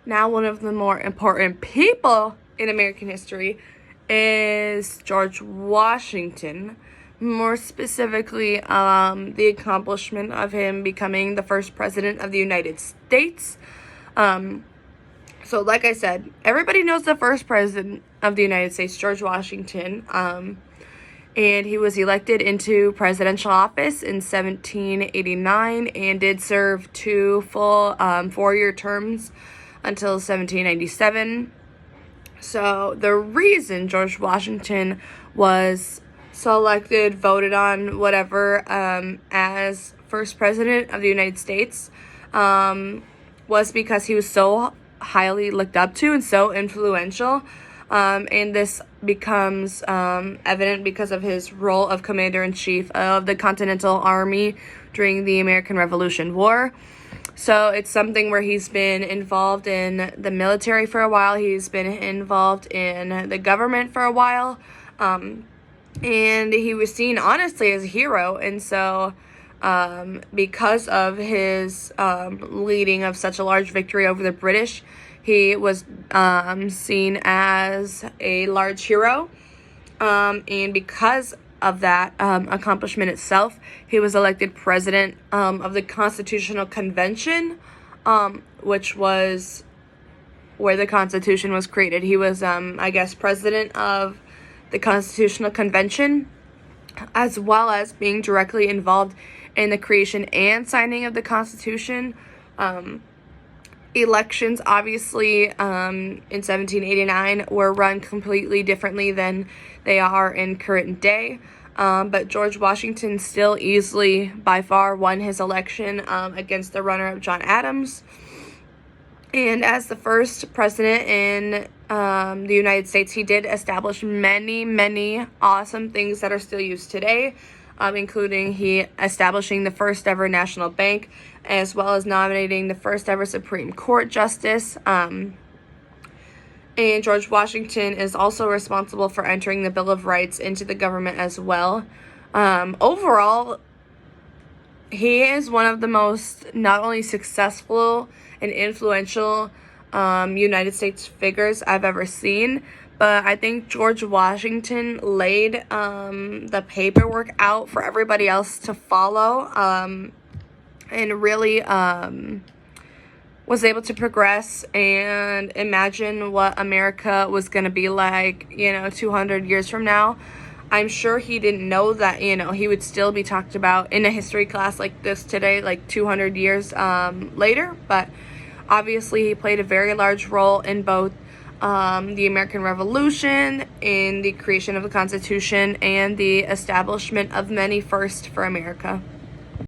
Now, one of the more important people in American history is George Washington. More specifically, the accomplishment of him becoming the first president of the United States. So like I said, everybody knows the first president of the United States, George Washington. And he was elected into presidential office in 1789 and did serve 2 full 4-year terms until 1797. So the reason George Washington was selected, voted on, whatever, as first president of the United States was because he was so highly looked up to and so influential. And this becomes evident because of his role of commander-in-chief of the Continental Army during the American Revolution War. So it's something where he's been involved in the military for a while. He's been involved in the government for a while. And he was seen, honestly, as a hero. And so because of his leading of such a large victory over the British, he was seen as a large hero. And because of that accomplishment itself, he was elected president of the Constitutional Convention, which was where the Constitution was created. He was, president of the Constitutional Convention, as well as being directly involved in the creation and signing of the Constitution. Elections, obviously, in 1789 were run completely differently than they are in current day. But George Washington still easily, by far, won his election against the runner-up John Adams. And as the first president in the United States, he did establish many, many awesome things that are still used today, including he establishing the first ever national bank, as well as nominating the first ever Supreme Court justice. And George Washington is also responsible for entering the Bill of Rights into the government as well. Overall, he is one of the most not only successful and influential United States figures I've ever seen, but I think George Washington laid the paperwork out for everybody else to follow, and really was able to progress and imagine what America was going to be like, 200 years from now. I'm sure he didn't know that, he would still be talked about in a history class like this today, like 200 years later. But obviously he played a very large role in both the American Revolution, in the creation of the Constitution, and the establishment of many firsts for America.